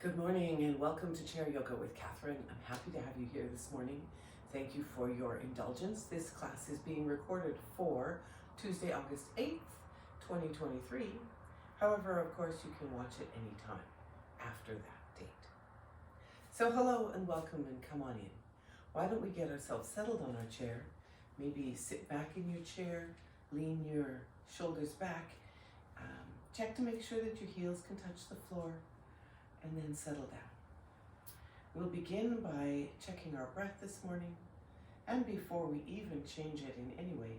Good morning and welcome to Chair Yoga with Kathryn. I'm happy to have you here this morning. Thank you for your indulgence. This class is being recorded for Tuesday, August 8th, 2023. However, of course, you can watch it anytime after that date. So hello and welcome and come on in. Why don't we get ourselves settled on our chair? Maybe sit back in your chair, lean your shoulders back, check to make sure that your heels can touch the floor, and then settle down. We'll begin by checking our breath this morning, and before we even change it in any way,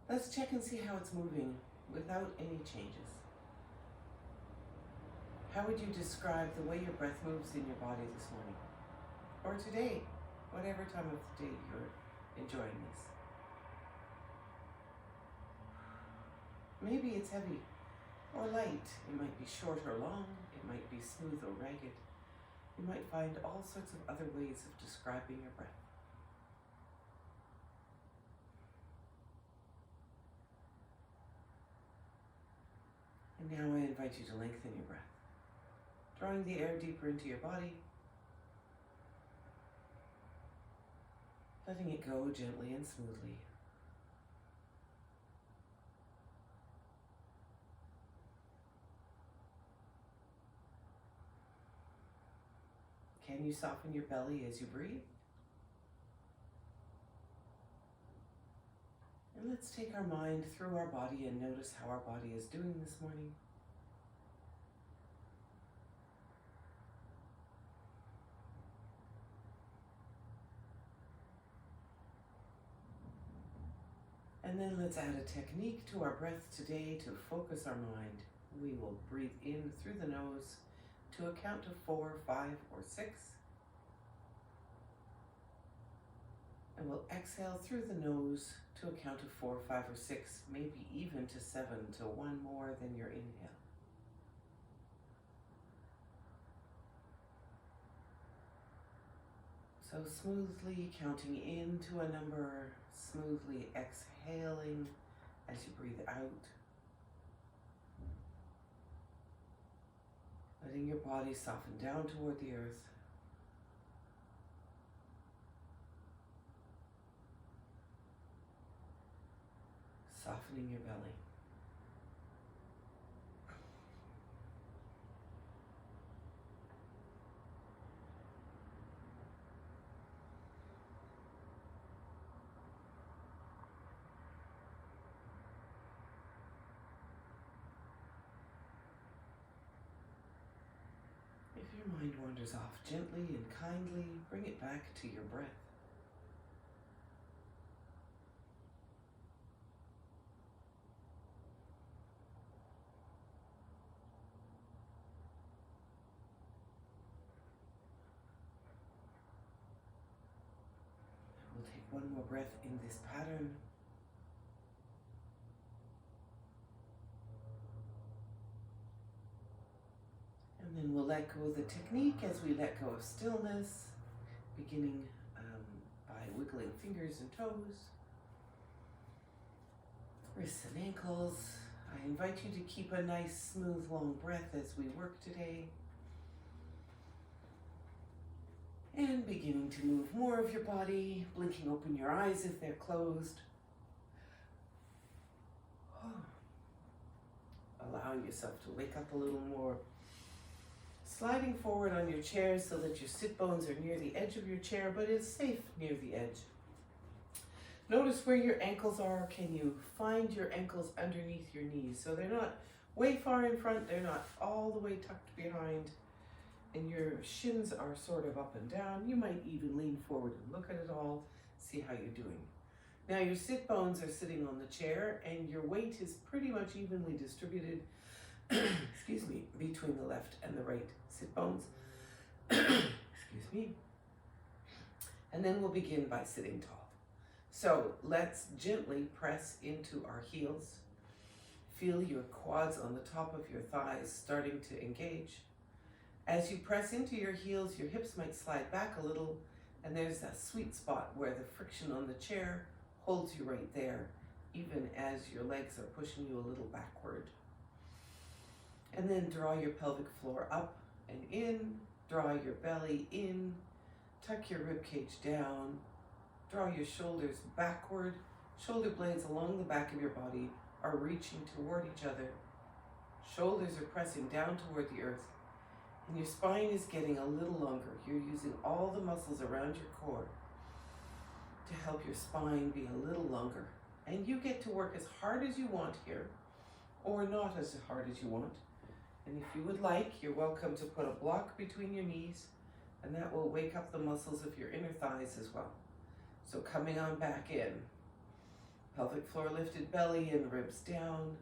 let's check and see how it's moving without any changes. How would you describe the way your breath moves in your body this morning? Or today, whatever time of the day you're enjoying this. Maybe it's heavy or light. It might be short or long. It might be smooth or ragged. You might find all sorts of other ways of describing your breath. And now I invite you to lengthen your breath, drawing the air deeper into your body, letting it go gently and smoothly. Can you soften your belly as you breathe? And let's take our mind through our body and notice how our body is doing this morning. And then let's add a technique to our breath today to focus our mind. We will breathe in through the nose to a count of 4, 5, or 6. And we'll exhale through the nose to a count of 4, 5, or 6, maybe even to 7, to one more than your inhale. So smoothly counting into a number, smoothly exhaling as you breathe out. Letting your body soften down toward the earth. Softening your belly. If your mind wanders off, gently and kindly bring it back to your breath. We'll take one more breath in this pattern. And then we'll let go of the technique as we let go of stillness, beginning by wiggling fingers and toes, wrists and ankles. I invite you to keep a nice, smooth, long breath as we work today. And beginning to move more of your body, blinking open your eyes if they're closed. Allowing yourself to wake up a little more. Sliding forward on your chair so that your sit bones are near the edge of your chair, but it's safe near the edge. Notice where your ankles are. Can you find your ankles underneath your knees? So they're not way far in front, they're not all the way tucked behind, and your shins are sort of up and down. You might even lean forward and look at it all, see how you're doing. Now your sit bones are sitting on the chair and your weight is pretty much evenly distributed excuse me, between the left and the right sit bones. Excuse me. And then we'll begin by sitting tall. So let's gently press into our heels. Feel your quads on the top of your thighs starting to engage. As you press into your heels, your hips might slide back a little, and there's that sweet spot where the friction on the chair holds you right there, even as your legs are pushing you a little backward. And then draw your pelvic floor up and in. Draw your belly in. Tuck your rib cage down. Draw your shoulders backward. Shoulder blades along the back of your body are reaching toward each other. Shoulders are pressing down toward the earth. And your spine is getting a little longer. You're using all the muscles around your core to help your spine be a little longer. And you get to work as hard as you want here, or not as hard as you want. And if you would like, you're welcome to put a block between your knees, and that will wake up the muscles of your inner thighs as well. So coming on back in. Pelvic floor lifted, belly in, ribs down.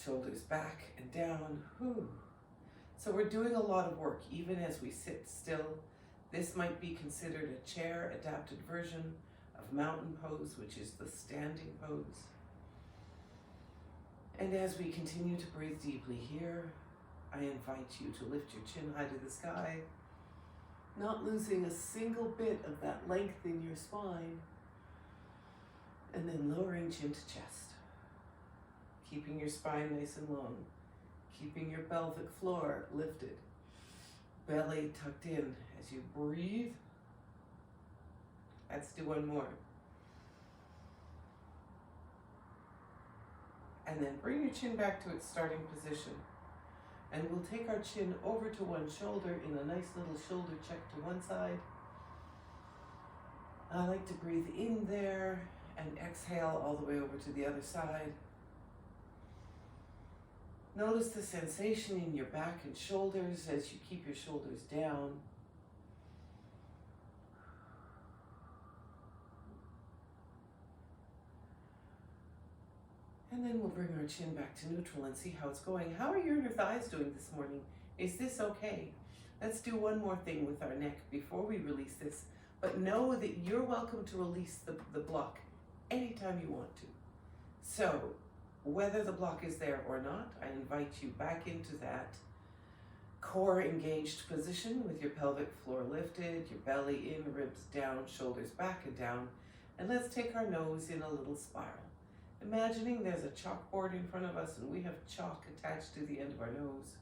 Shoulders back and down. Whew. So we're doing a lot of work, even as we sit still. This might be considered a chair adapted version of mountain pose, which is the standing pose. And as we continue to breathe deeply here, I invite you to lift your chin high to the sky, not losing a single bit of that length in your spine, and then lowering chin to chest, keeping your spine nice and long, keeping your pelvic floor lifted, belly tucked in as you breathe. Let's do one more. And then bring your chin back to its starting position. And we'll take our chin over to one shoulder in a nice little shoulder check to one side. I like to breathe in there and exhale all the way over to the other side. Notice the sensation in your back and shoulders as you keep your shoulders down. And then we'll bring our chin back to neutral and see how it's going. How are your inner thighs doing this morning? Is this okay? Let's do one more thing with our neck before we release this. But know that you're welcome to release the block anytime you want to. So, whether the block is there or not, I invite you back into that core engaged position with your pelvic floor lifted, your belly in, ribs down, shoulders back and down. And let's take our nose in a little spiral. Imagining there's a chalkboard in front of us and we have chalk attached to the end of our nose.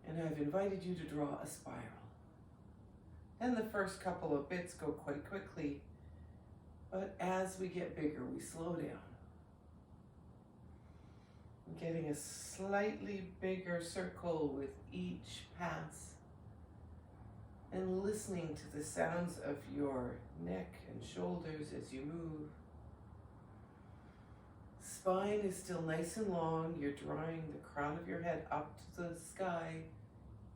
And I've invited you to draw a spiral. And the first couple of bits go quite quickly, but as we get bigger, we slow down. Getting a slightly bigger circle with each pass and listening to the sounds of your neck and shoulders as you move. Spine is still nice and long. You're drawing the crown of your head up to the sky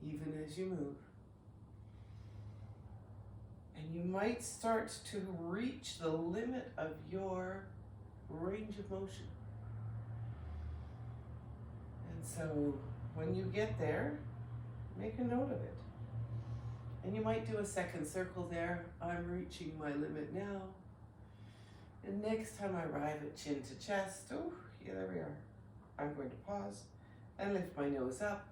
even as you move. And you might start to reach the limit of your range of motion. And so when you get there, make a note of it. And you might do a second circle there. I'm reaching my limit now. And next time I arrive at chin to chest, oh, yeah, there we are. I'm going to pause and lift my nose up.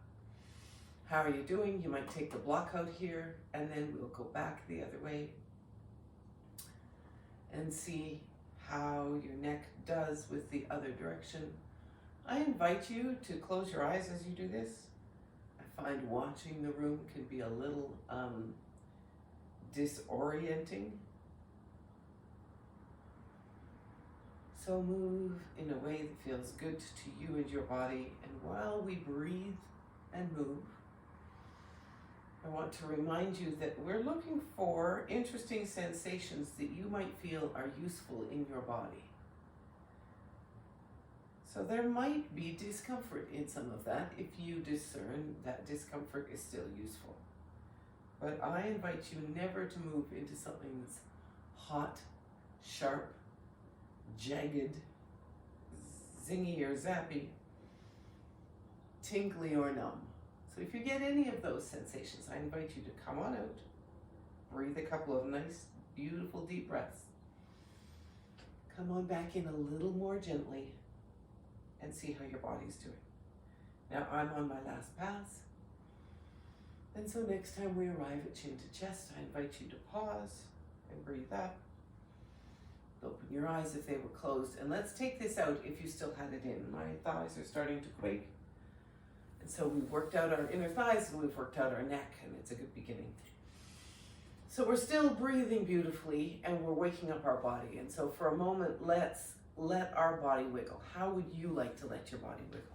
How are you doing? You might take the block out here, and then we'll go back the other way and see how your neck does with the other direction. I invite you to close your eyes as you do this. I find watching the room can be a little disorienting. So move in a way that feels good to you and your body. And while we breathe and move, I want to remind you that we're looking for interesting sensations that you might feel are useful in your body. So there might be discomfort in some of that if you discern that discomfort is still useful. But I invite you never to move into something that's hot, sharp, jagged, zingy or zappy, tingly or numb. So if you get any of those sensations, I invite you to come on out, breathe a couple of nice, beautiful deep breaths. Come on back in a little more gently and see how your body's doing. Now I'm on my last pass. And so next time we arrive at chin to chest, I invite you to pause and breathe up. Open your eyes if they were closed. And let's take this out if you still had it in. My thighs are starting to quake. And so we've worked out our inner thighs and we've worked out our neck, and it's a good beginning. So we're still breathing beautifully and we're waking up our body. And so for a moment, let's let our body wiggle. How would you like to let your body wiggle?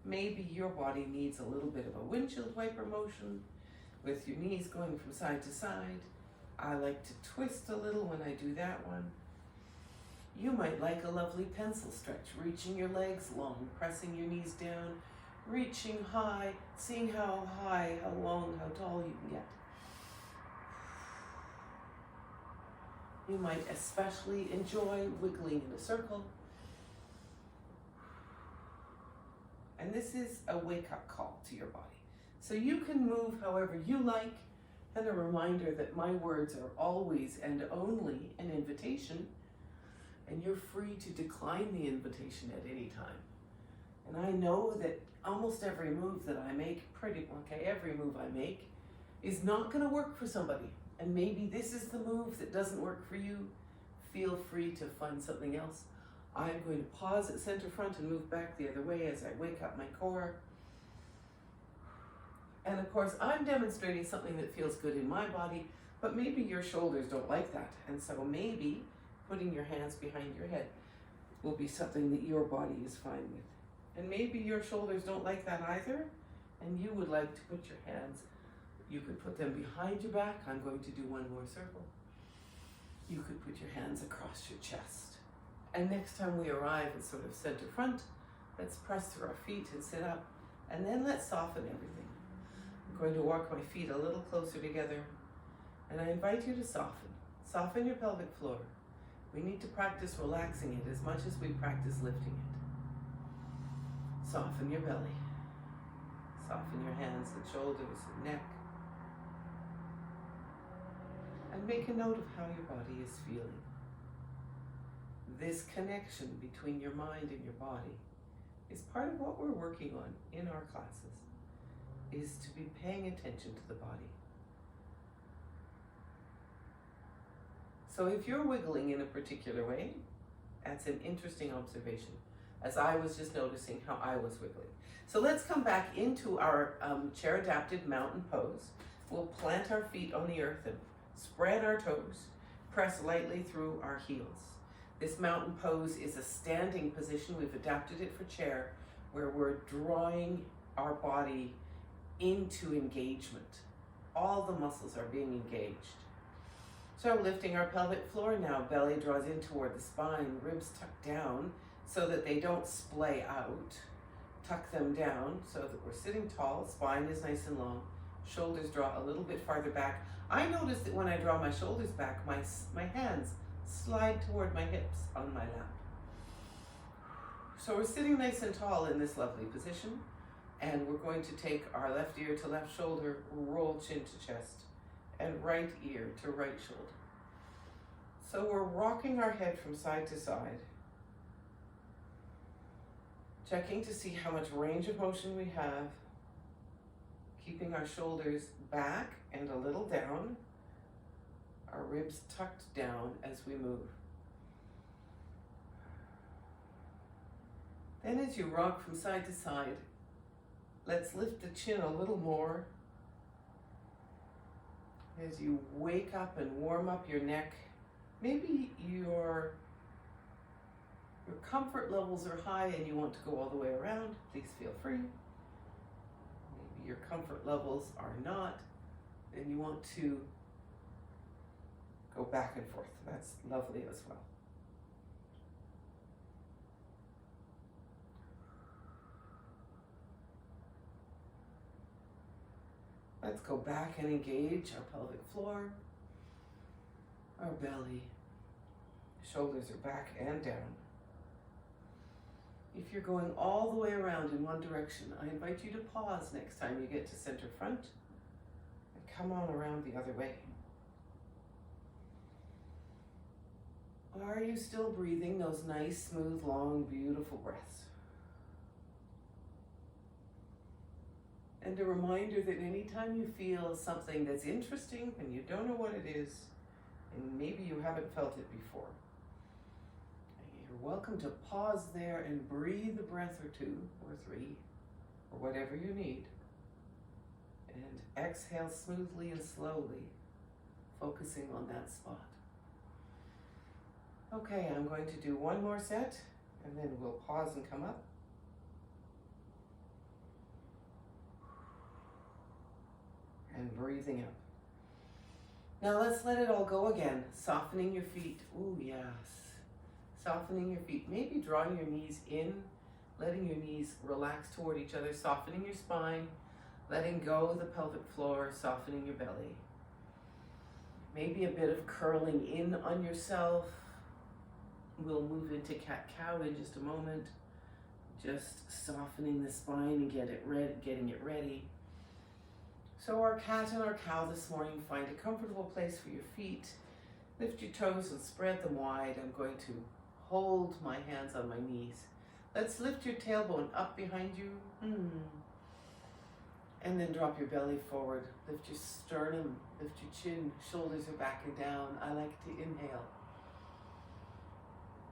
Maybe your body needs a little bit of a windshield wiper motion with your knees going from side to side. I like to twist a little when I do that one. You might like a lovely pencil stretch, reaching your legs long, pressing your knees down, reaching high, seeing how high, how long, how tall you can get. You might especially enjoy wiggling in a circle. And this is a wake-up call to your body. So you can move however you like, and a reminder that my words are always and only an invitation, and you're free to decline the invitation at any time. And I know that almost every move that I make, every move I make is not going to work for somebody. And maybe this is the move that doesn't work for you. Feel free to find something else. I'm going to pause at center front and move back the other way as I wake up my core. And of course, I'm demonstrating something that feels good in my body, but maybe your shoulders don't like that. And so maybe putting your hands behind your head will be something that your body is fine with. And maybe your shoulders don't like that either, and you would like to put your hands, you could put them behind your back. I'm going to do one more circle. You could put your hands across your chest. And next time we arrive at sort of center front, let's press through our feet and sit up, and then let's soften everything. I'm going to walk my feet a little closer together, and I invite you to soften. Soften your pelvic floor. We need to practice relaxing it as much as we practice lifting it. Soften your belly. Soften your hands and shoulders and neck. And make a note of how your body is feeling. This connection between your mind and your body is part of what we're working on in our classes, is to be paying attention to the body. So if you're wiggling in a particular way, that's an interesting observation, as I was just noticing how I was wiggling. So let's come back into our chair-adapted mountain pose. We'll plant our feet on the earth and spread our toes, press lightly through our heels. This mountain pose is a standing position. We've adapted it for chair, where we're drawing our body into engagement. All the muscles are being engaged. So lifting our pelvic floor now, belly draws in toward the spine, ribs tuck down so that they don't splay out. Tuck them down so that we're sitting tall, spine is nice and long, shoulders draw a little bit farther back. I notice that when I draw my shoulders back, my hands slide toward my hips on my lap. So we're sitting nice and tall in this lovely position, and we're going to take our left ear to left shoulder, roll chin to chest, and right ear to right shoulder. So we're rocking our head from side to side, checking to see how much range of motion we have, keeping our shoulders back and a little down, our ribs tucked down as we move. Then as you rock from side to side, let's lift the chin a little more. As you wake up and warm up your neck, maybe your comfort levels are high and you want to go all the way around, please feel free. Maybe your comfort levels are not, and you want to go back and forth. That's lovely as well. Let's go back and engage our pelvic floor, our belly, shoulders are back and down. If you're going all the way around in one direction, I invite you to pause next time you get to center front and come on around the other way. Are you still breathing those nice, smooth, long, beautiful breaths? And a reminder that anytime you feel something that's interesting and you don't know what it is, and maybe you haven't felt it before, you're welcome to pause there and breathe a breath or two or three, or whatever you need. And exhale smoothly and slowly, focusing on that spot. Okay, I'm going to do one more set, and then we'll pause and come up. And breathing up. Now let's let it all go again. Softening your feet. Ooh, yes. Softening your feet. Maybe drawing your knees in, letting your knees relax toward each other, softening your spine, letting go of the pelvic floor, softening your belly. Maybe a bit of curling in on yourself. We'll move into cat-cow in just a moment. Just softening the spine and getting it ready. So our cat and our cow this morning, find a comfortable place for your feet. Lift your toes and spread them wide. I'm going to hold my hands on my knees. Let's lift your tailbone up behind you. And then drop your belly forward. Lift your sternum, lift your chin, shoulders are back and down. I like to inhale.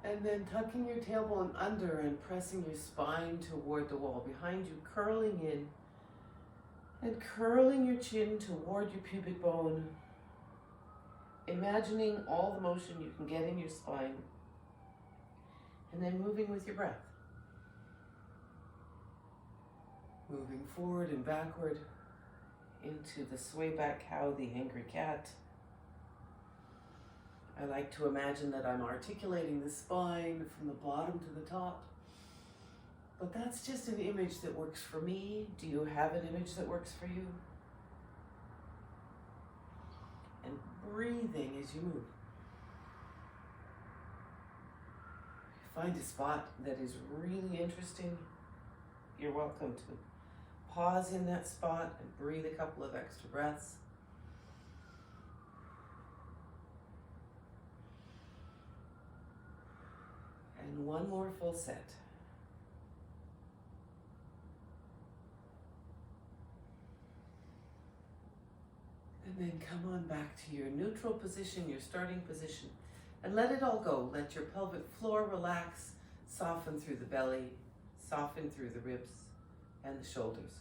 And then tucking your tailbone under and pressing your spine toward the wall behind you, curling in. And curling your chin toward your pubic bone, imagining all the motion you can get in your spine, and then moving with your breath. Moving forward and backward into the sway back cow, the angry cat. I like to imagine that I'm articulating the spine from the bottom to the top. But that's just an image that works for me. Do you have an image that works for you? And breathing as you move. Find a spot that is really interesting. You're welcome to pause in that spot and breathe a couple of extra breaths. And one more full set. And then come on back to your neutral position, your starting position, and let it all go. Let your pelvic floor relax, soften through the belly, soften through the ribs and the shoulders.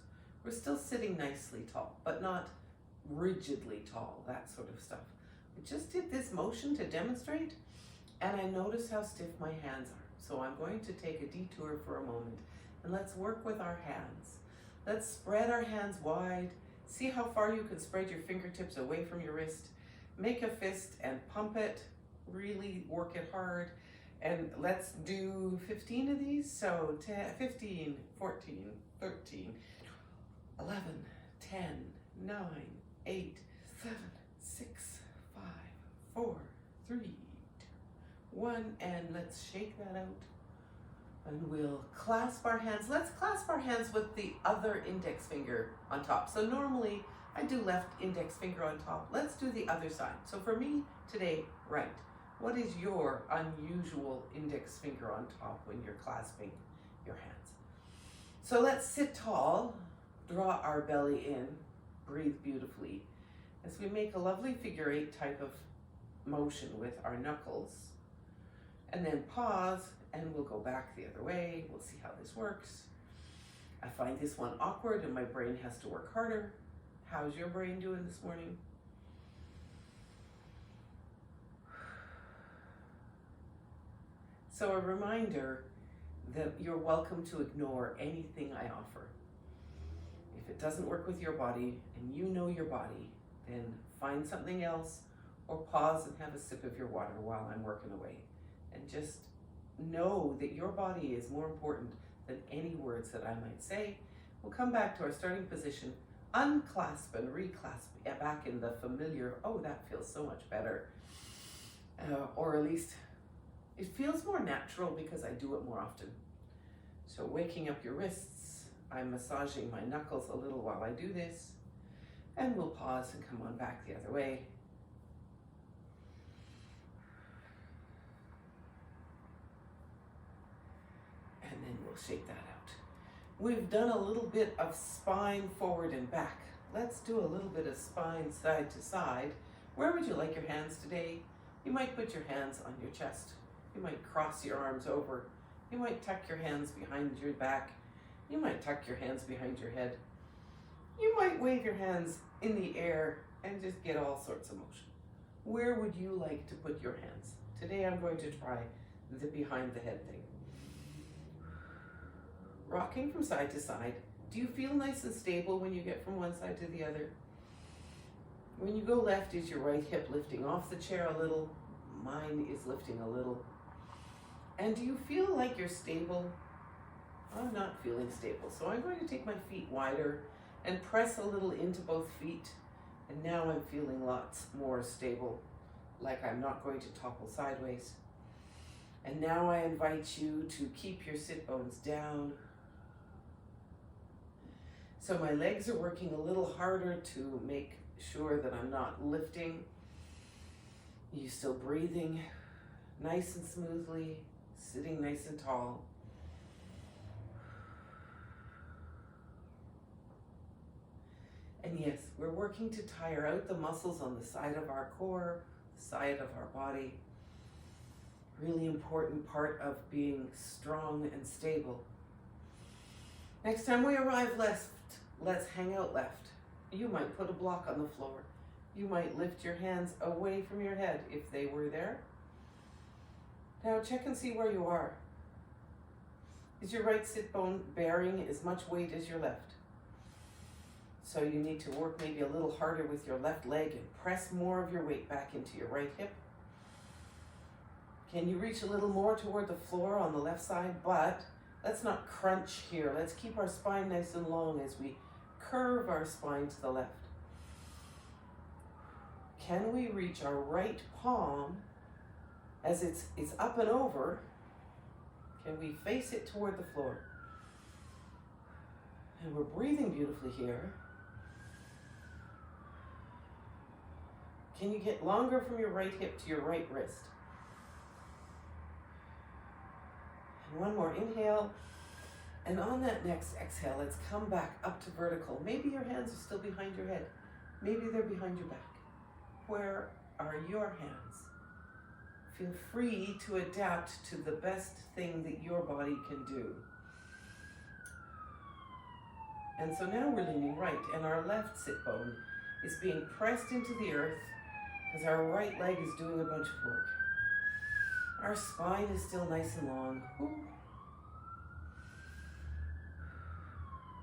We're still sitting nicely tall, but not rigidly tall, that sort of stuff. We just did this motion to demonstrate, and I notice how stiff my hands are. So I'm going to take a detour for a moment, and let's work with our hands. Let's spread our hands wide. See how far you can spread your fingertips away from your wrist. Make a fist and pump it. Really work it hard. And let's do 15 of these. So 10, 15, 14, 13, 11, 10, 9, 8, 7, 6, 5, 4, 3, 2, 1. And let's shake that out. And we'll clasp our hands. Let's clasp our hands with the other index finger on top. So normally I do left index finger on top. Let's do the other side. So for me today, right. What is your unusual index finger on top when you're clasping your hands? So let's sit tall, draw our belly in, breathe beautifully as we make a lovely figure eight type of motion with our knuckles. And then pause. And we'll go back the other way. We'll see how this works. I find this one awkward and my brain has to work harder. How's your brain doing this morning? So a reminder that you're welcome to ignore anything I offer. If it doesn't work with your body and you know your body, then find something else or pause and have a sip of your water while I'm working away. And just know that your body is more important than any words that I might say. We'll come back to our starting position, unclasp and reclasp back in the familiar, oh, that feels so much better. Or at least it feels more natural because I do it more often. So waking up your wrists, I'm massaging my knuckles a little while I do this, and we'll pause and come on back the other way. And then we'll shake that out. We've done a little bit of spine forward and back. Let's do a little bit of spine side to side. Where would you like your hands today? You might put your hands on your chest. You might cross your arms over. You might tuck your hands behind your back. You might tuck your hands behind your head. You might wave your hands in the air and just get all sorts of motion. Where would you like to put your hands? Today I'm going to try the behind the head thing. Rocking from side to side. Do you feel nice and stable when you get from one side to the other? When you go left, is your right hip lifting off the chair a little? Mine is lifting a little. And do you feel like you're stable? I'm not feeling stable, so I'm going to take my feet wider and press a little into both feet. And now I'm feeling lots more stable, like I'm not going to topple sideways. And now I invite you to keep your sit bones down. So my legs are working a little harder to make sure that I'm not lifting. You still breathing nice and smoothly, sitting nice and tall. And yes, we're working to tire out the muscles on the side of our core, the side of our body. Really important part of being strong and stable. Next time we arrive left, let's hang out left. You might put a block on the floor. You might lift your hands away from your head if they were there. Now check and see where you are. Is your right sit bone bearing as much weight as your left? So you need to work maybe a little harder with your left leg and press more of your weight back into your right hip. Can you reach a little more toward the floor on the left side? But let's not crunch here. Let's keep our spine nice and long as we curve our spine to the left. Can we reach our right palm as it's up and over? Can we face it toward the floor? And we're breathing beautifully here. Can you get longer from your right hip to your right wrist? And one more inhale. And on that next exhale, let's come back up to vertical. Maybe your hands are still behind your head. Maybe they're behind your back. Where are your hands? Feel free to adapt to the best thing that your body can do. And so now we're leaning right, and our left sit bone is being pressed into the earth because our right leg is doing a bunch of work. Our spine is still nice and long. Ooh.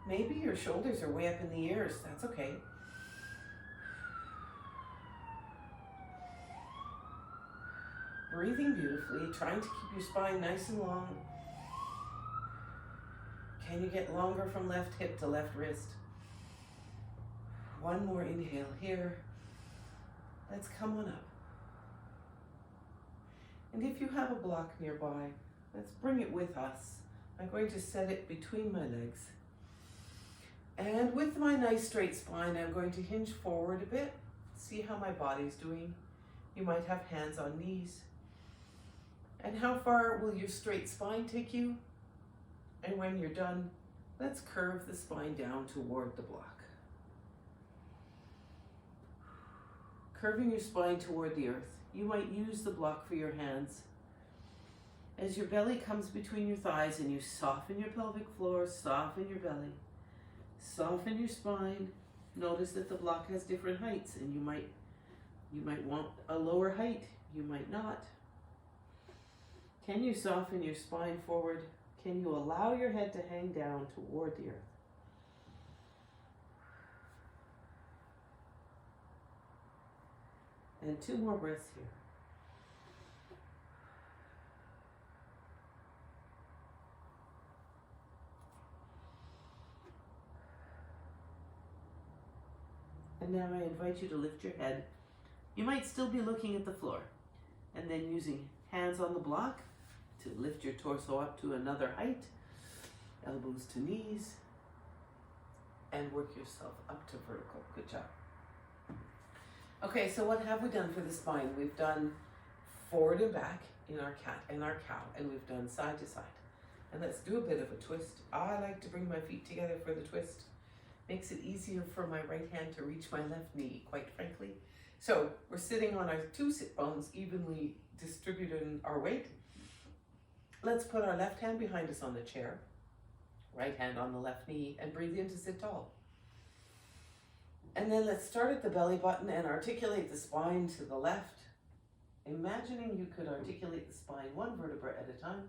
Maybe your shoulders are way up in the ears. That's okay. Breathing beautifully, trying to keep your spine nice and long. Can you get longer from left hip to left wrist? One more inhale here. Let's come on up. And if you have a block nearby, let's bring it with us. I'm going to set it between my legs. And with my nice straight spine, I'm going to hinge forward a bit, see how my body's doing. You might have hands on knees. And how far will your straight spine take you? And when you're done, let's curve the spine down toward the block. Curving your spine toward the earth. You might use the block for your hands. As your belly comes between your thighs and you soften your pelvic floor, soften your belly, soften your spine. Notice that the block has different heights, and you might want a lower height, you might not. Can you soften your spine forward? Can you allow your head to hang down toward the earth? And 2 more breaths here. And now I invite you to lift your head. You might still be looking at the floor, and then using hands on the block to lift your torso up to another height, elbows to knees, and work yourself up to vertical. Good job. Okay, so what have we done for the spine? We've done forward and back in our cat and our cow, and we've done side to side. And let's do a bit of a twist. I like to bring my feet together for the twist. Makes it easier for my right hand to reach my left knee, quite frankly. So we're sitting on our 2 sit bones, evenly distributing our weight. Let's put our left hand behind us on the chair. Right hand on the left knee, and breathe in to sit tall. And then let's start at the belly button and articulate the spine to the left. Imagining you could articulate the spine one vertebra at a time.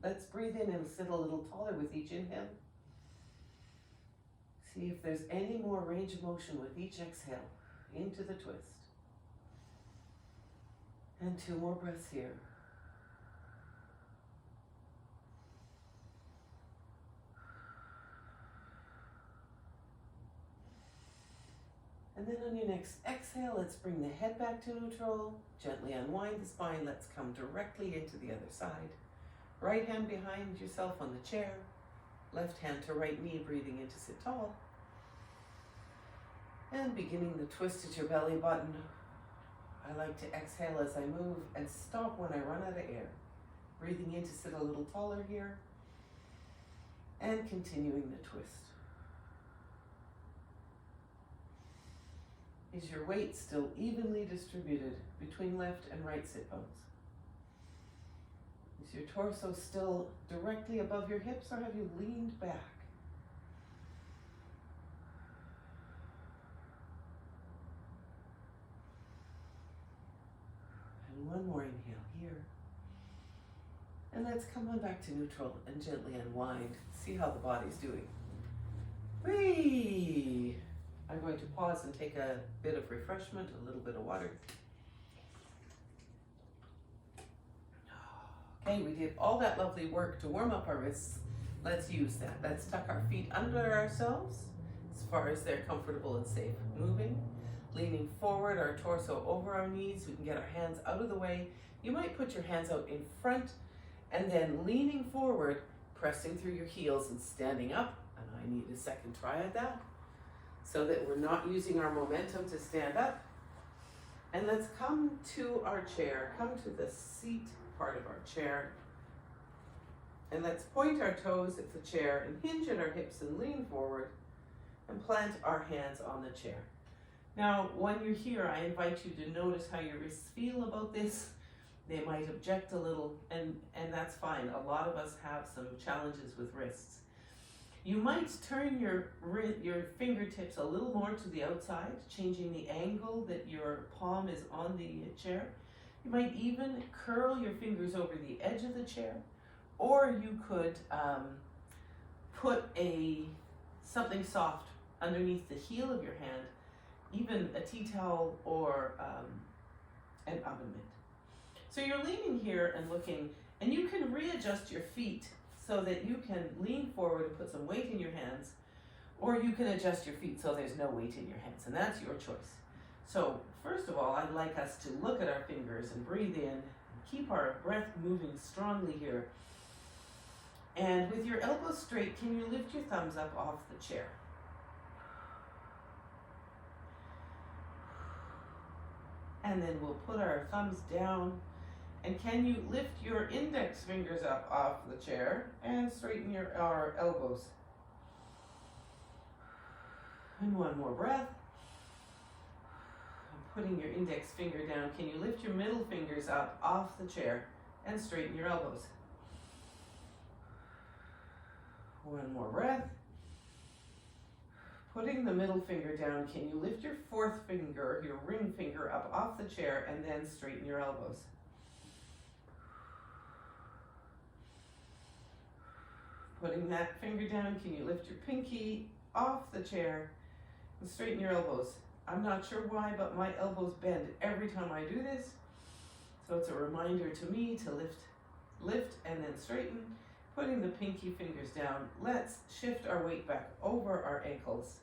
Let's breathe in and sit a little taller with each inhale. See if there's any more range of motion with each exhale into the twist. And 2 more breaths here. And then on your next exhale, let's bring the head back to neutral. Gently unwind the spine. Let's come directly into the other side. Right hand behind yourself on the chair. Left hand to right knee, breathing in to sit tall. And beginning the twist at your belly button. I like to exhale as I move and stop when I run out of air. Breathing in to sit a little taller here. And continuing the twist. Is your weight still evenly distributed between left and right sit bones? Is your torso still directly above your hips, or have you leaned back? And one more inhale here. And let's come on back to neutral and gently unwind. See how the body's doing. Whee! I'm going to pause and take a bit of refreshment, a little bit of water. Okay, we did all that lovely work to warm up our wrists. Let's use that. Let's tuck our feet under ourselves as far as they're comfortable and safe. Moving, leaning forward, our torso over our knees. We can get our hands out of the way. You might put your hands out in front and then leaning forward, pressing through your heels and standing up. And I need a second try at that, so that we're not using our momentum to stand up. And let's come to our chair, come to the seat part of our chair. And let's point our toes at the chair and hinge at our hips and lean forward and plant our hands on the chair. Now, when you're here, I invite you to notice how your wrists feel about this. They might object a little, and that's fine. A lot of us have some challenges with wrists. You might turn your fingertips a little more to the outside, changing the angle that your palm is on the chair. You might even curl your fingers over the edge of the chair, or you could put something soft underneath the heel of your hand, even a tea towel or an oven mitt. So you're leaning here and looking, and you can readjust your feet so that you can lean forward and put some weight in your hands, or you can adjust your feet so there's no weight in your hands, and that's your choice. So first of all, I'd like us to look at our fingers and breathe in, and keep our breath moving strongly here. And with your elbows straight, can you lift your thumbs up off the chair? And then we'll put our thumbs down. And can you lift your index fingers up off the chair and straighten our elbows? And one more breath. Putting your index finger down, can you lift your middle fingers up off the chair and straighten your elbows? One more breath. Putting the middle finger down, can you lift your fourth finger, your ring finger, up off the chair and then straighten your elbows? Putting that finger down, can you lift your pinky off the chair and straighten your elbows? I'm not sure why, but my elbows bend every time I do this. So it's a reminder to me to lift and then straighten. Putting the pinky fingers down, let's shift our weight back over our ankles.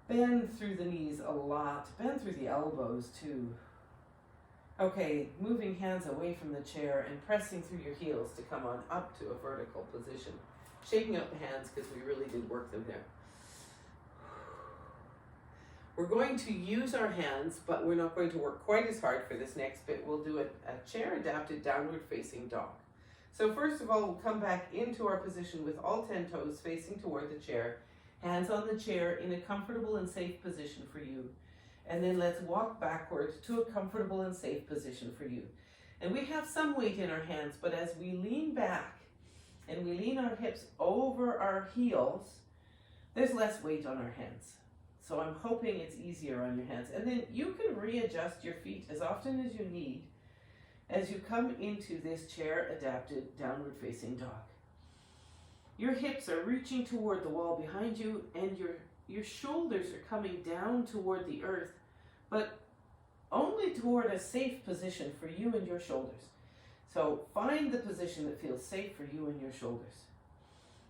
Bend through the knees a lot, bend through the elbows too. Okay, moving hands away from the chair and pressing through your heels to come on up to a vertical position. Shaking out the hands because we really did work them there. We're going to use our hands, but we're not going to work quite as hard for this next bit. We'll do a chair adapted downward facing dog. So first of all, we'll come back into our position with all 10 toes facing toward the chair, hands on the chair in a comfortable and safe position for you. And then let's walk backward to a comfortable and safe position for you. And we have some weight in our hands, but as we lean back and we lean our hips over our heels, there's less weight on our hands. So I'm hoping it's easier on your hands. And then you can readjust your feet as often as you need as you come into this chair adapted downward facing dog. Your hips are reaching toward the wall behind you, and your shoulders are coming down toward the earth, but only toward a safe position for you and your shoulders. So find the position that feels safe for you and your shoulders.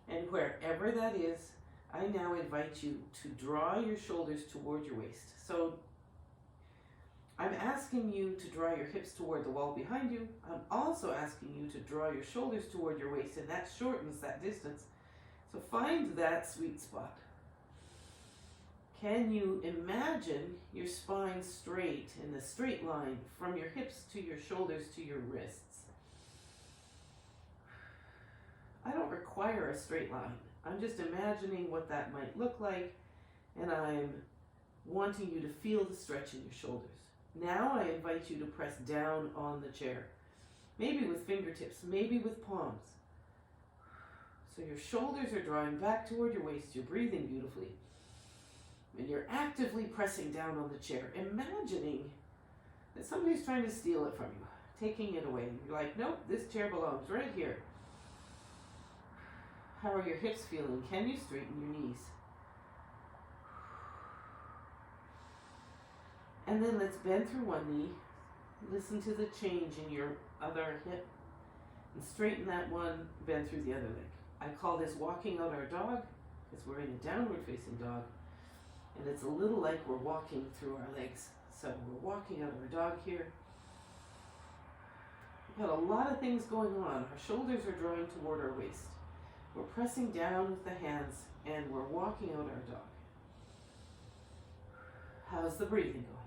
And wherever that is, I now invite you to draw your shoulders toward your waist. So I'm asking you to draw your hips toward the wall behind you. I'm also asking you to draw your shoulders toward your waist, and that shortens that distance. So find that sweet spot. Can you imagine your spine straight in a straight line from your hips to your shoulders to your wrists? I don't require a straight line. I'm just imagining what that might look like, and I'm wanting you to feel the stretch in your shoulders. Now I invite you to press down on the chair, maybe with fingertips, maybe with palms. So your shoulders are drawing back toward your waist, you're breathing beautifully, and you're actively pressing down on the chair, imagining that somebody's trying to steal it from you, taking it away. You're like, nope, this chair belongs right here. How are your hips feeling? Can you straighten your knees? And then let's bend through one knee. Listen to the change in your other hip. And straighten that one, bend through the other leg. I call this walking out our dog, because we're in a downward facing dog. And it's a little like we're walking through our legs. So we're walking out of our dog here. We've got a lot of things going on. Our shoulders are drawing toward our waist. We're pressing down with the hands, and we're walking out our dog. How's the breathing going?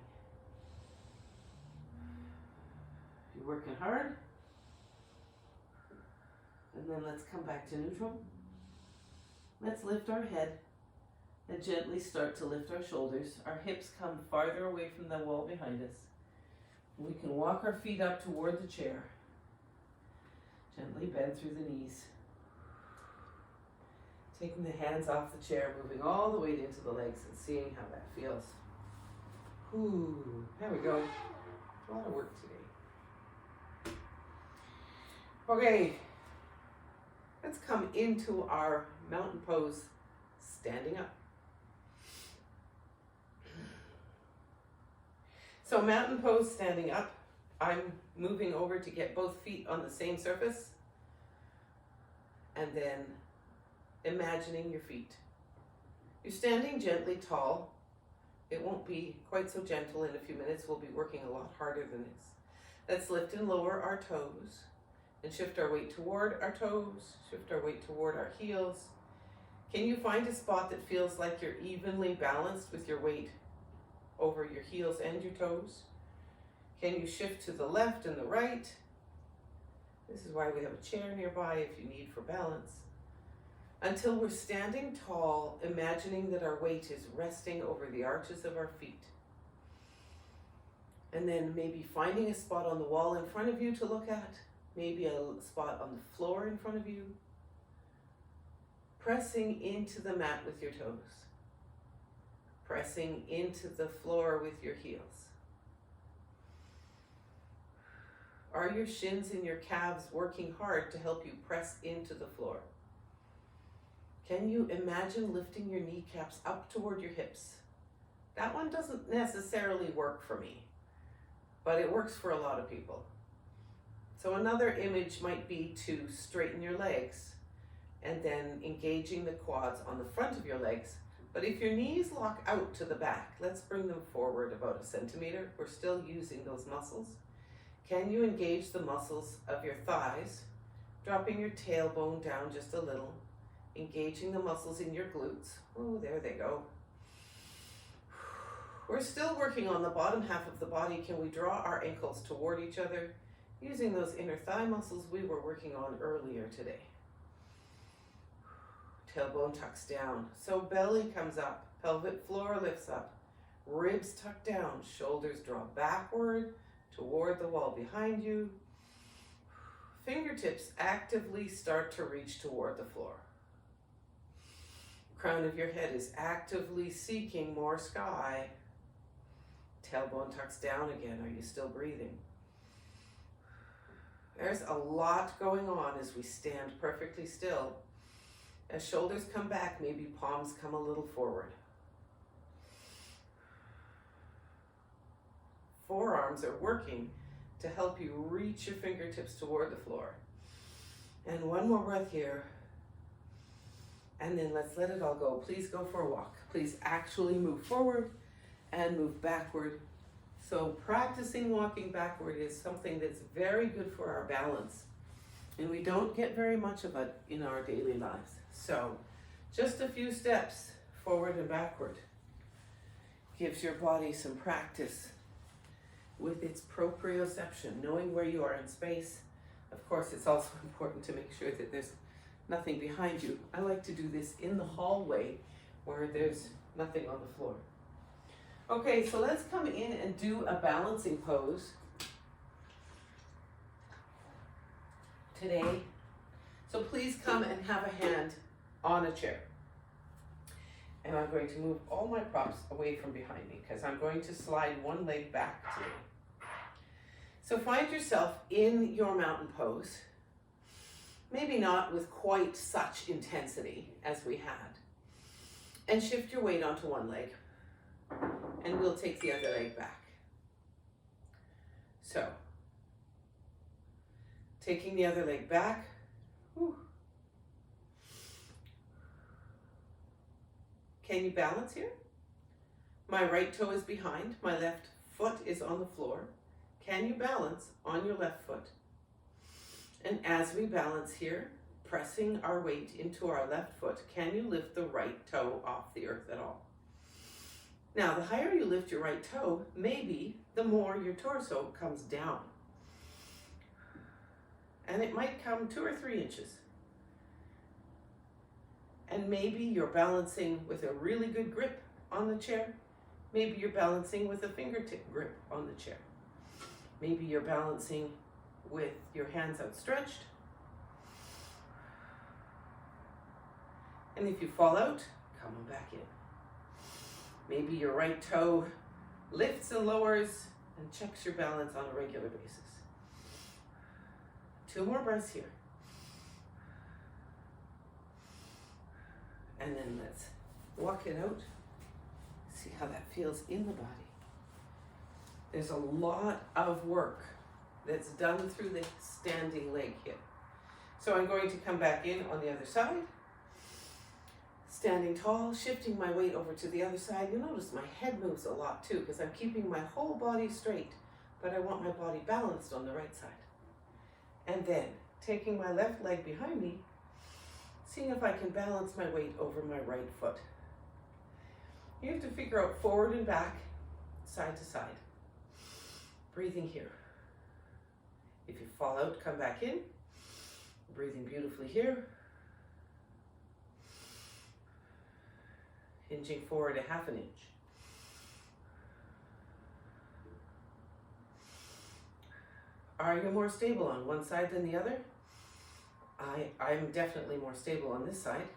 You're working hard. And then let's come back to neutral. Let's lift our head and gently start to lift our shoulders. Our hips come farther away from the wall behind us. We can walk our feet up toward the chair. Gently bend through the knees. Taking the hands off the chair, moving all the weight into the legs and seeing how that feels. Ooh, there we go. A lot of work today. Okay, let's come into our mountain pose, standing up. So mountain pose, standing up. I'm moving over to get both feet on the same surface, and then imagining your feet. You're standing gently tall. It won't be quite so gentle in a few minutes. We'll be working a lot harder than this. Let's lift and lower our toes and shift our weight toward our toes, shift our weight toward our heels. Can you find a spot that feels like you're evenly balanced with your weight over your heels and your toes? Can you shift to the left and the right? This is why we have a chair nearby if you need for balance. Until we're standing tall, imagining that our weight is resting over the arches of our feet. And then maybe finding a spot on the wall in front of you to look at, maybe a spot on the floor in front of you. Pressing into the mat with your toes. Pressing into the floor with your heels. Are your shins and your calves working hard to help you press into the floor? Can you imagine lifting your kneecaps up toward your hips? That one doesn't necessarily work for me, but it works for a lot of people. So another image might be to straighten your legs and then engaging the quads on the front of your legs. But if your knees lock out to the back, let's bring them forward about 1 centimeter. We're still using those muscles. Can you engage the muscles of your thighs, dropping your tailbone down just a little? Engaging the muscles in your glutes. Oh, there they go. We're still working on the bottom half of the body. Can we draw our ankles toward each other using those inner thigh muscles we were working on earlier today? Tailbone tucks down. So belly comes up, pelvic floor lifts up. Ribs tuck down, shoulders draw backward toward the wall behind you. Fingertips actively start to reach toward the floor. Crown of your head is actively seeking more sky. Tailbone tucks down again. Are you still breathing? There's a lot going on as we stand perfectly still. As shoulders come back, maybe palms come a little forward. Forearms are working to help you reach your fingertips toward the floor. And one more breath here. And then let's let it all go. Please go for a walk. Please actually move forward and move backward. So practicing walking backward is something that's very good for our balance. And we don't get very much of it in our daily lives. So just a few steps forward and backward gives your body some practice with its proprioception, knowing where you are in space. Of course, it's also important to make sure that there's nothing behind you. I like to do this in the hallway where there's nothing on the floor. Okay, so let's come in and do a balancing pose today. So please come and have a hand on a chair. And I'm going to move all my props away from behind me because I'm going to slide one leg back today. So find yourself in your mountain pose, maybe not with quite such intensity as we had, and shift your weight onto one leg, and we'll take the other leg back. So, taking the other leg back, whew. Can you balance here? My right toe is behind, my left foot is on the floor. Can you balance on your left foot? And as we balance here, pressing our weight into our left foot, can you lift the right toe off the earth at all? Now, the higher you lift your right toe, maybe the more your torso comes down. And it might come 2 or 3 inches. And maybe you're balancing with a really good grip on the chair. Maybe you're balancing with a fingertip grip on the chair. Maybe you're balancing with your hands outstretched. And if you fall out, come on back in. Maybe your right toe lifts and lowers and checks your balance on a regular basis. 2 more breaths here. And then let's walk it out. See how that feels in the body. There's a lot of work that's done through the standing leg here. So I'm going to come back in on the other side. Standing tall, shifting my weight over to the other side. You'll notice my head moves a lot too because I'm keeping my whole body straight, but I want my body balanced on the right side. And then taking my left leg behind me, seeing if I can balance my weight over my right foot. You have to figure out forward and back, side to side. Breathing here. If you fall out, come back in. Breathing beautifully here. Hinging forward 1/2 inch. Are you more stable on one side than the other? I'm definitely more stable on this side.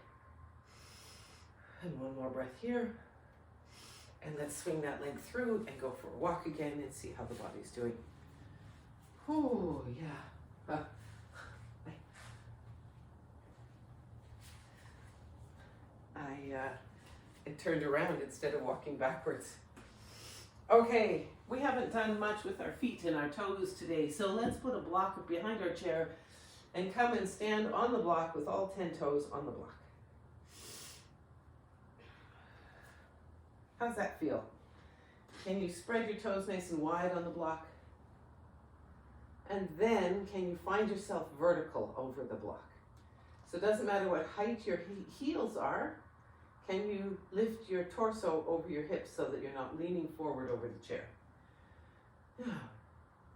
And one more breath here. And let's swing that leg through and go for a walk again and see how the body's doing. Oh, yeah. It turned around instead of walking backwards. Okay, we haven't done much with our feet and our toes today, so let's put a block behind our chair and come and stand on the block with all 10 toes on the block. How's that feel? Can you spread your toes nice and wide on the block? And then can you find yourself vertical over the block? So it doesn't matter what height your heels are. Can you lift your torso over your hips so that you're not leaning forward over the chair?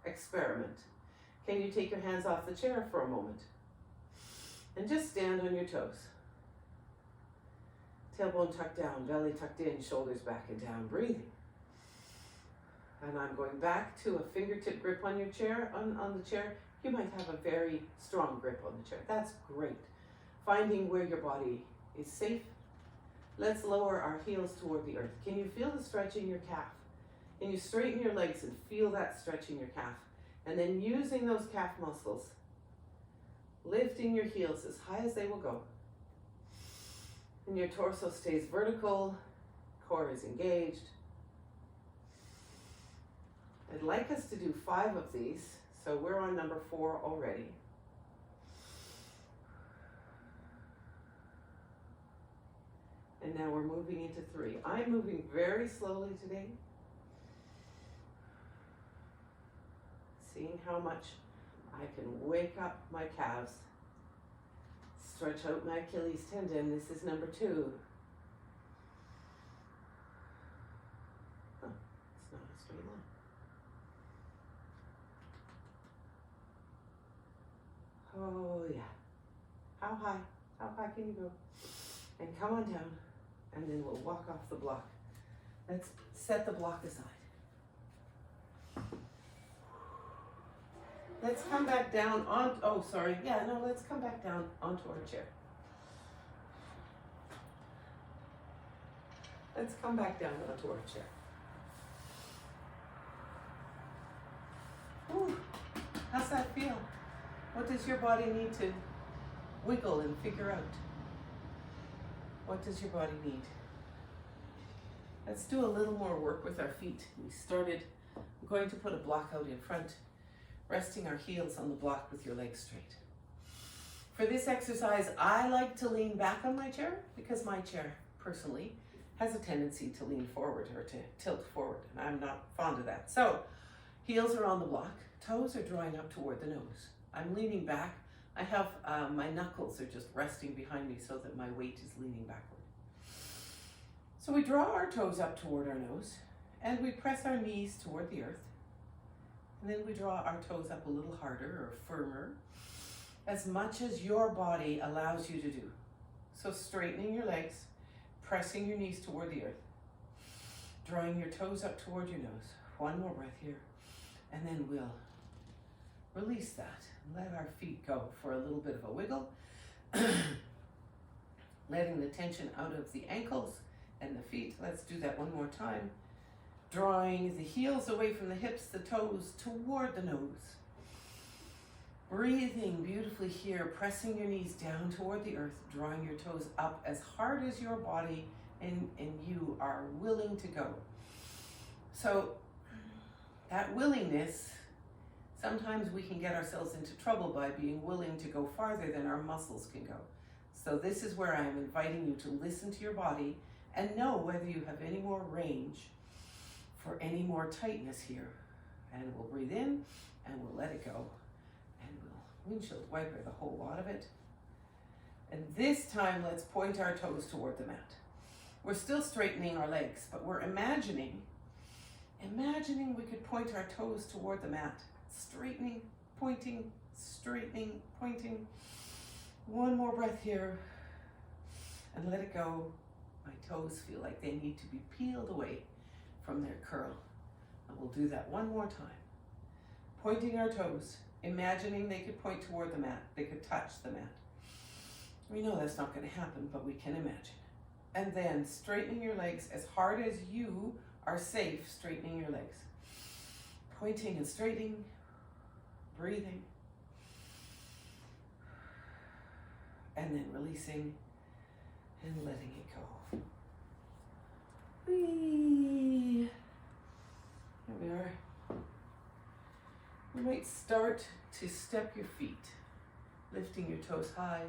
Experiment. Can you take your hands off the chair for a moment? And just stand on your toes. Tailbone tucked down, belly tucked in, shoulders back and down, breathing. And I'm going back to a fingertip grip on your chair, on the chair. You might have a very strong grip on the chair. That's great. Finding where your body is safe. Let's lower our heels toward the earth. Can you feel the stretch in your calf? Can you straighten your legs and feel that stretch in your calf? And then using those calf muscles, lifting your heels as high as they will go. And your torso stays vertical, core is engaged. I'd like us to do 5 of these, so we're on number 4 already. And now we're moving into 3. I'm moving very slowly today. Seeing how much I can wake up my calves, stretch out my Achilles tendon. This is number 2. Huh, it's not a straight line. Oh yeah. How high? How high can you go? And come on down, and then we'll walk off the block. Let's set the block aside. Let's come back down on, let's come back down onto our chair. Let's come back down onto our chair. Ooh, how's that feel? What does your body need to wiggle and figure out? What does your body need? Let's do a little more work with our feet. We started, I'm going to put a block out in front, resting our heels on the block with your legs straight. For this exercise, I like to lean back on my chair because my chair, personally, has a tendency to lean forward or to tilt forward, and I'm not fond of that. So, heels are on the block, toes are drawing up toward the nose. I'm leaning back. I have, my knuckles are just resting behind me so that my weight is leaning backward. So we draw our toes up toward our nose, and we press our knees toward the earth. And then we draw our toes up a little harder or firmer, as much as your body allows you to do. So straightening your legs, pressing your knees toward the earth, drawing your toes up toward your nose. One more breath here, and then we'll release that. Let our feet go for a little bit of a wiggle, letting the tension out of the ankles and the feet. Let's do that one more time. Drawing the heels away from the hips, the toes toward the nose. Breathing beautifully here, pressing your knees down toward the earth, drawing your toes up as hard as your body and you are willing to go. So that willingness, sometimes we can get ourselves into trouble by being willing to go farther than our muscles can go. So this is where I am inviting you to listen to your body and know whether you have any more range for any more tightness here. And we'll breathe in and we'll let it go. And we'll windshield wiper the whole lot of it. And this time, let's point our toes toward the mat. We're still straightening our legs, but we're imagining we could point our toes toward the mat. Straightening, pointing, straightening, pointing. One more breath here and let it go. My toes feel like they need to be peeled away from their curl. And we'll do that one more time. Pointing our toes, imagining they could point toward the mat, they could touch the mat. We know that's not going to happen, but we can imagine. And then straightening your legs as hard as you are safe, straightening your legs. Pointing and straightening. Breathing, and then releasing and letting it go. Whee! There we are. You might start to step your feet, lifting your toes high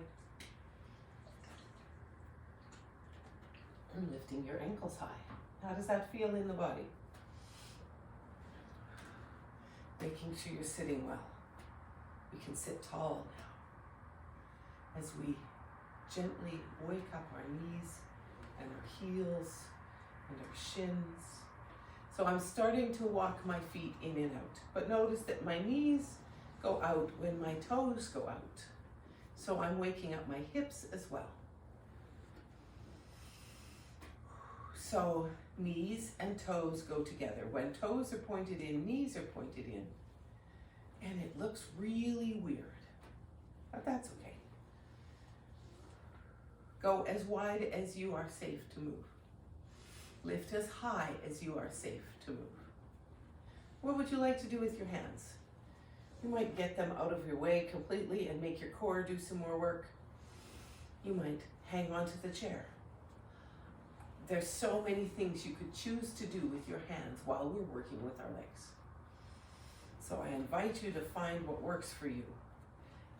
and lifting your ankles high. How does that feel in the body? Making sure you're sitting well. We can sit tall now as we gently wake up our knees and our heels and our shins. So I'm starting to walk my feet in and out, but notice that my knees go out when my toes go out. So I'm waking up my hips as well. So knees and toes go together. When toes are pointed in, knees are pointed in. And it looks really weird, but that's okay. Go as wide as you are safe to move. Lift as high as you are safe to move. What would you like to do with your hands? You might get them out of your way completely and make your core do some more work. You might hang onto the chair. There's so many things you could choose to do with your hands while we're working with our legs. So I invite you to find what works for you.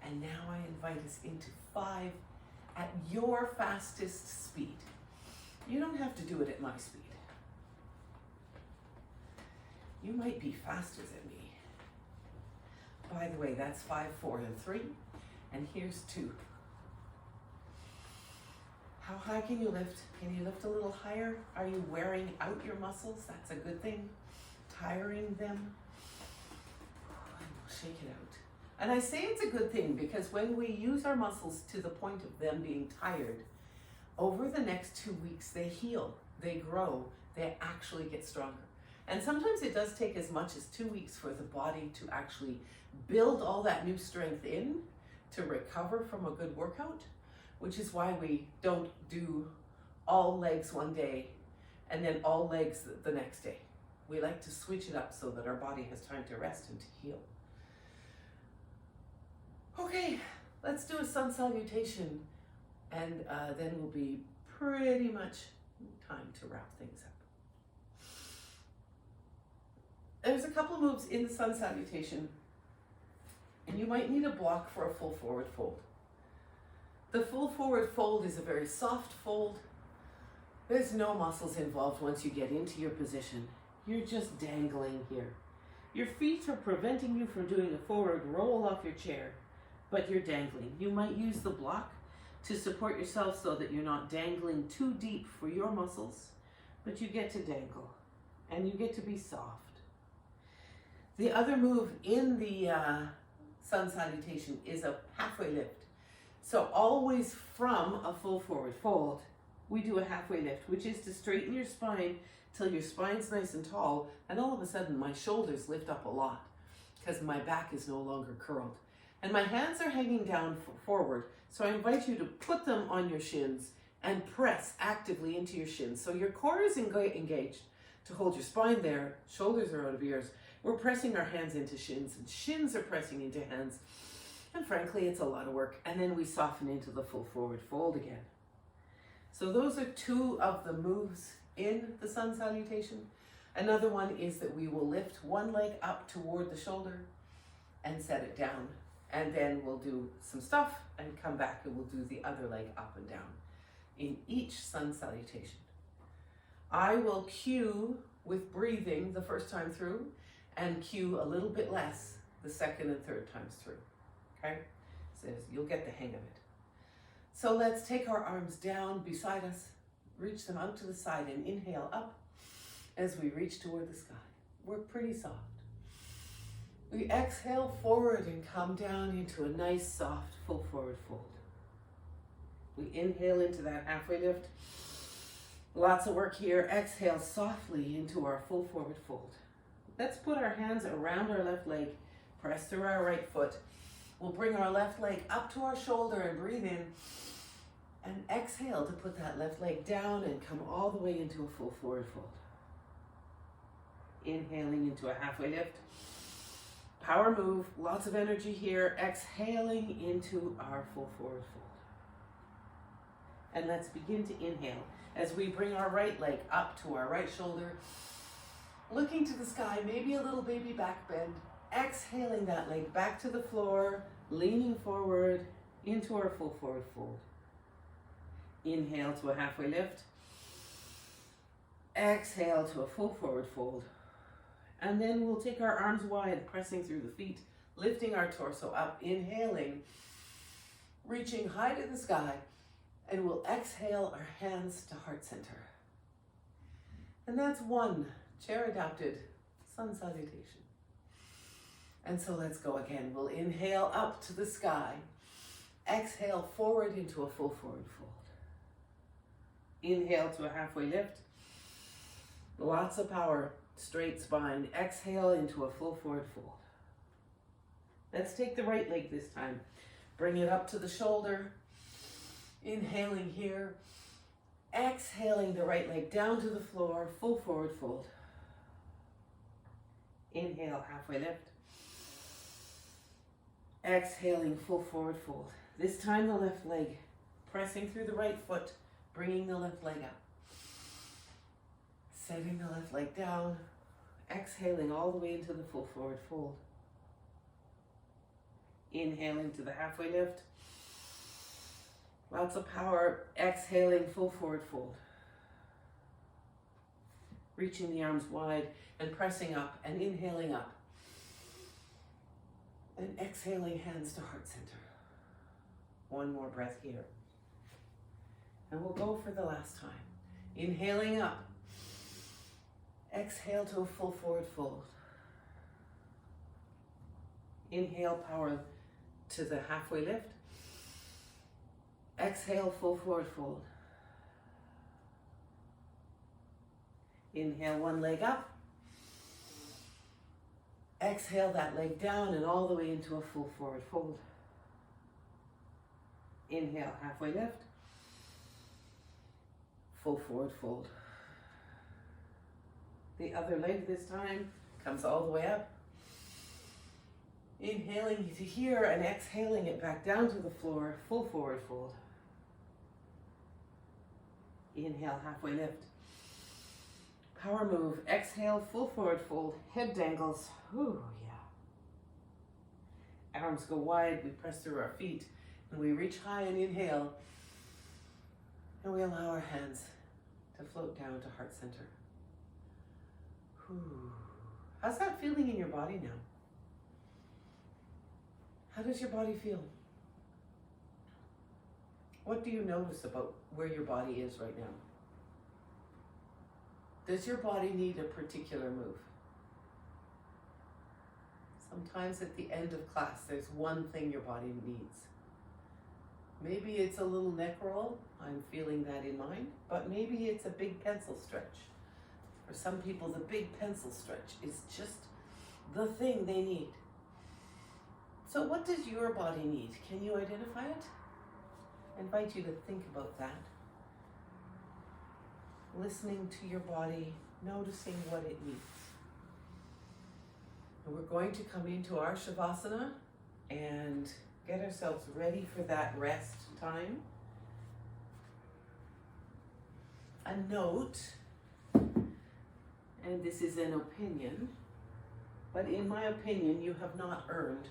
And now I invite us into 5 at your fastest speed. You don't have to do it at my speed. You might be faster than me. By the way, that's 5, 4, and 3. And here's 2. How high can you lift? Can you lift a little higher? Are you wearing out your muscles? That's a good thing. Tiring them. And we'll shake it out. And I say it's a good thing because when we use our muscles to the point of them being tired, over the next 2 weeks, they heal, they grow, they actually get stronger. And sometimes it does take as much as 2 weeks for the body to actually build all that new strength in to recover from a good workout, which is why we don't do all legs one day and then all legs the next day. We like to switch it up so that our body has time to rest and to heal. Okay, let's do a sun salutation and then we'll be pretty much time to wrap things up. There's a couple moves in the sun salutation, and you might need a block for a full forward fold. The full forward fold is a very soft fold. There's no muscles involved once you get into your position. You're just dangling here. Your feet are preventing you from doing a forward roll off your chair, but you're dangling. You might use the block to support yourself so that you're not dangling too deep for your muscles, but you get to dangle and you get to be soft. The other move in the sun salutation is a halfway lift. So always from a full forward fold, we do a halfway lift, which is to straighten your spine till your spine's nice and tall, and all of a sudden my shoulders lift up a lot because my back is no longer curled. And my hands are hanging down forward, so I invite you to put them on your shins and press actively into your shins. So your core is engaged to hold your spine there, shoulders are out of ears. We're pressing our hands into shins, and shins are pressing into hands. And frankly, it's a lot of work. And then we soften into the full forward fold again. So those are 2 of the moves in the sun salutation. Another one is that we will lift one leg up toward the shoulder and set it down. And then we'll do some stuff and come back and we'll do the other leg up and down in each sun salutation. I will cue with breathing the first time through and cue a little bit less the second and third times through, okay? So you'll get the hang of it. So let's take our arms down beside us, reach them out to the side and inhale up as we reach toward the sky. We're pretty soft. We exhale forward and come down into a nice soft full forward fold. We inhale into that halfway lift. Lots of work here. Exhale softly into our full forward fold. Let's put our hands around our left leg, press through our right foot. We'll bring our left leg up to our shoulder and breathe in. And exhale to put that left leg down and come all the way into a full forward fold. Inhaling into a halfway lift. Power move, lots of energy here. Exhaling into our full forward fold. And let's begin to inhale as we bring our right leg up to our right shoulder. Looking to the sky, maybe a little baby back bend. Exhaling that leg back to the floor, leaning forward into our full forward fold. Inhale to a halfway lift. Exhale to a full forward fold. And then we'll take our arms wide, pressing through the feet, lifting our torso up, inhaling, reaching high to the sky, and we'll exhale our hands to heart center. And that's one chair-adapted sun salutation. And so let's go again. We'll inhale up to the sky, exhale forward into a full forward fold. Inhale to a halfway lift. Lots of power, straight spine. Exhale into a full forward fold. Let's take the right leg this time. Bring it up to the shoulder. Inhaling here. Exhaling the right leg down to the floor, full forward fold. Inhale, halfway lift. Exhaling, full forward fold. This time the left leg, pressing through the right foot, bringing the left leg up. Setting the left leg down, exhaling all the way into the full forward fold. Inhaling to the halfway lift. Lots of power, exhaling, full forward fold. Reaching the arms wide and pressing up and inhaling up. And exhaling, hands to heart center. One more breath here. And we'll go for the last time. Inhaling up. Exhale to a full forward fold. Inhale, power to the halfway lift. Exhale, full forward fold. Inhale, one leg up. Exhale that leg down and all the way into a full forward fold. Inhale, halfway lift. Full forward fold. The other leg this time comes all the way up. Inhaling to here and exhaling it back down to the floor, full forward fold. Inhale, halfway lift. Power move. Exhale, full forward fold. Head dangles. Ooh, yeah. Arms go wide. We press through our feet. And we reach high and inhale. And we allow our hands to float down to heart center. Ooh. How's that feeling in your body now? How does your body feel? What do you notice about where your body is right now? Does your body need a particular move? Sometimes at the end of class, there's one thing your body needs. Maybe it's a little neck roll. I'm feeling that in mine. But maybe it's a big pencil stretch. For some people, the big pencil stretch is just the thing they need. So what does your body need? Can you identify it? I invite you to think about that. Listening to your body, noticing what it needs. And we're going to come into our Shavasana and get ourselves ready for that rest time. A note, and this is an opinion, but in my opinion, you have not earned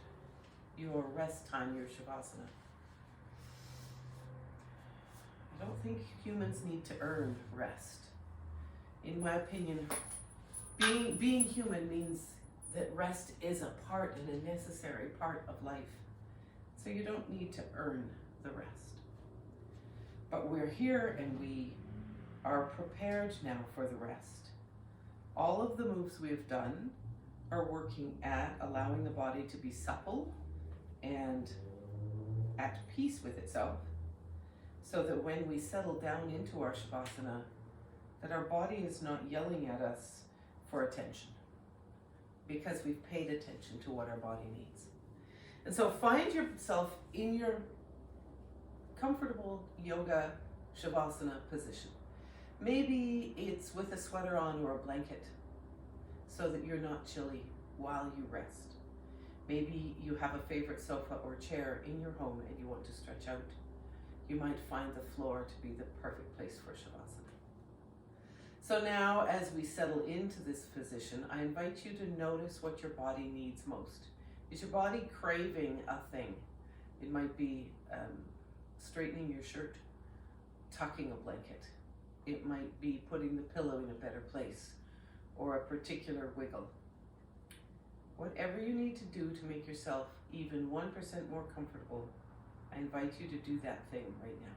your rest time, your Shavasana. I don't think humans need to earn rest. In my opinion, being human means that rest is a part and a necessary part of life. So you don't need to earn the rest. But we're here and we are prepared now for the rest. All of the moves we've done are working at allowing the body to be supple and at peace with itself, so that when we settle down into our Shavasana, that our body is not yelling at us for attention, because we've paid attention to what our body needs. And so find yourself in your comfortable yoga Shavasana position. Maybe it's with a sweater on or a blanket, so that you're not chilly while you rest. Maybe you have a favorite sofa or chair in your home and you want to stretch out. You might find the floor to be the perfect place for Shavasana. So now, as we settle into this position, I invite you to notice what your body needs most. Is your body craving a thing? It might be straightening your shirt, tucking a blanket. It might be putting the pillow in a better place, or a particular wiggle. Whatever you need to do to make yourself even 1% more comfortable, I invite you to do that thing right now.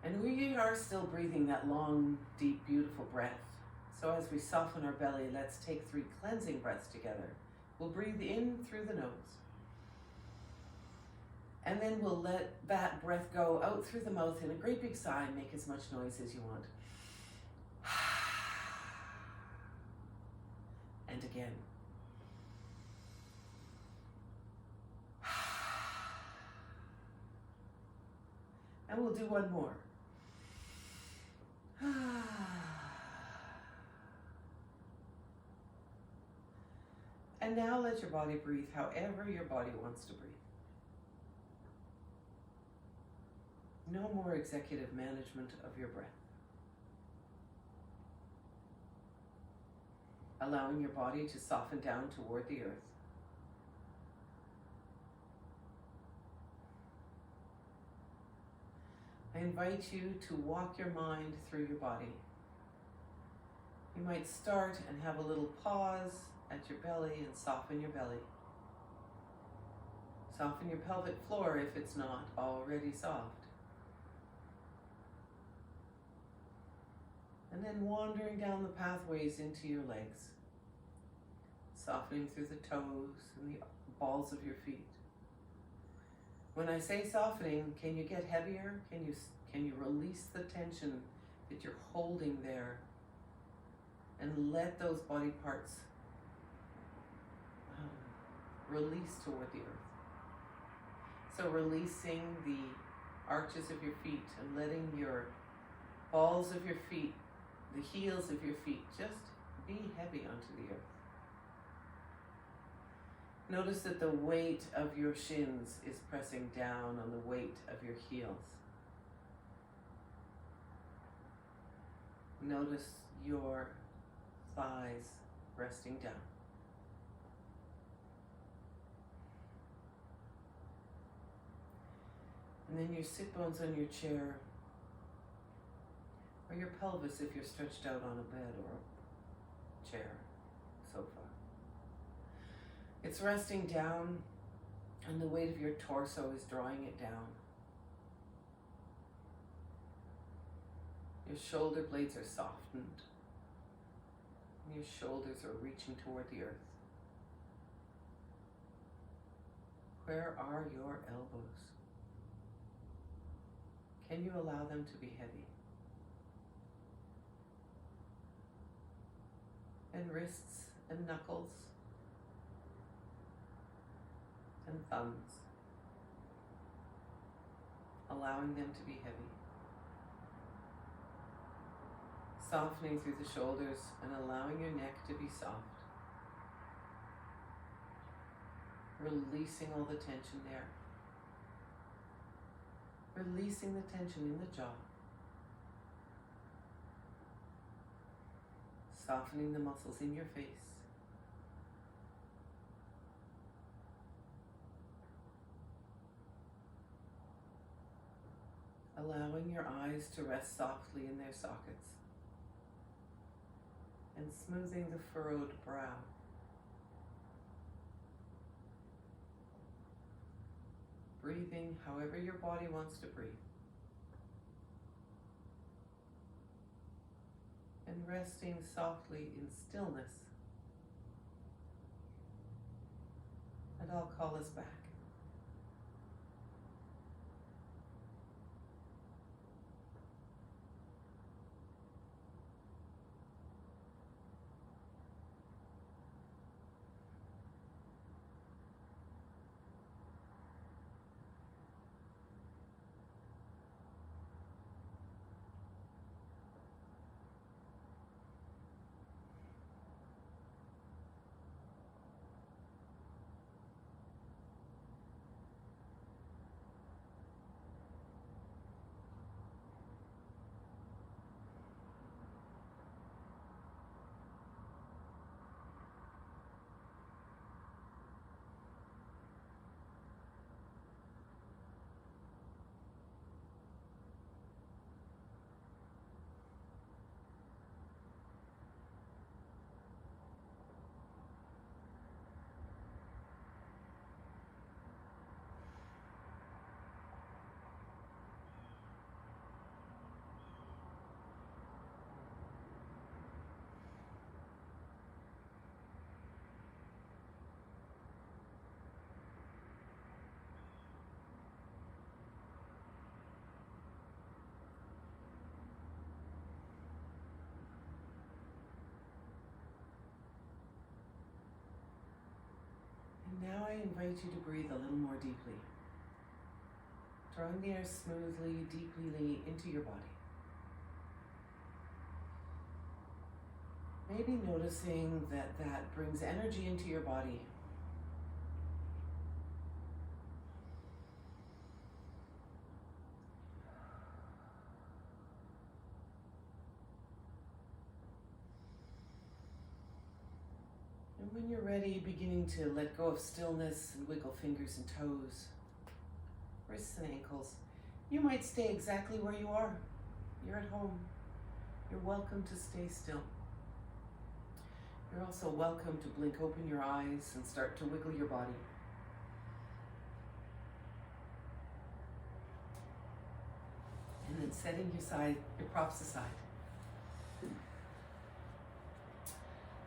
And we are still breathing that long, deep, beautiful breath. So as we soften our belly, let's take 3 cleansing breaths together. We'll breathe in through the nose. And then we'll let that breath go out through the mouth in a great big sigh and make as much noise as you want. And again. And we'll do one more. And now let your body breathe however your body wants to breathe. No more executive management of your breath. Allowing your body to soften down toward the earth. I invite you to walk your mind through your body. You might start and have a little pause at your belly and soften your belly. Soften your pelvic floor if it's not already soft. And then wandering down the pathways into your legs. Softening through the toes and the balls of your feet. When I say softening, can you get heavier? Can you release the tension that you're holding there and let those body parts release toward the earth? So releasing the arches of your feet and letting your balls of your feet, the heels of your feet, just be heavy onto the earth. Notice that the weight of your shins is pressing down on the weight of your heels. Notice your thighs resting down. And then your sit bones on your chair, or your pelvis if you're stretched out on a bed or a chair, sofa. It's resting down, and the weight of your torso is drawing it down. Your shoulder blades are softened, and your shoulders are reaching toward the earth. Where are your elbows? Can you allow them to be heavy? And wrists and knuckles and thumbs, allowing them to be heavy. Softening through the shoulders and allowing your neck to be soft. Releasing all the tension there. Releasing the tension in the jaw. Softening the muscles in your face. Allowing your eyes to rest softly in their sockets. And smoothing the furrowed brow. Breathing however your body wants to breathe. And resting softly in stillness. And I'll call us back. Now I invite you to breathe a little more deeply, drawing the air smoothly, deeply into your body. Maybe noticing that brings energy into your body. And when you're ready, beginning to let go of stillness and wiggle fingers and toes, wrists and ankles. You might stay exactly where you are. You're at home. You're welcome to stay still. You're also welcome to blink open your eyes and start to wiggle your body. And then setting your props aside.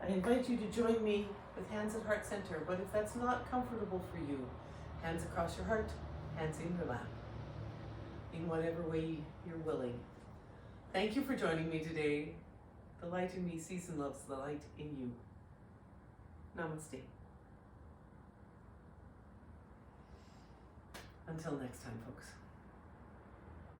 I invite you to join me with hands at heart center, but if that's not comfortable for you, hands across your heart, hands in your lap, in whatever way you're willing. Thank you for joining me today. The light in me sees and loves the light in you. Namaste. Until next time, folks.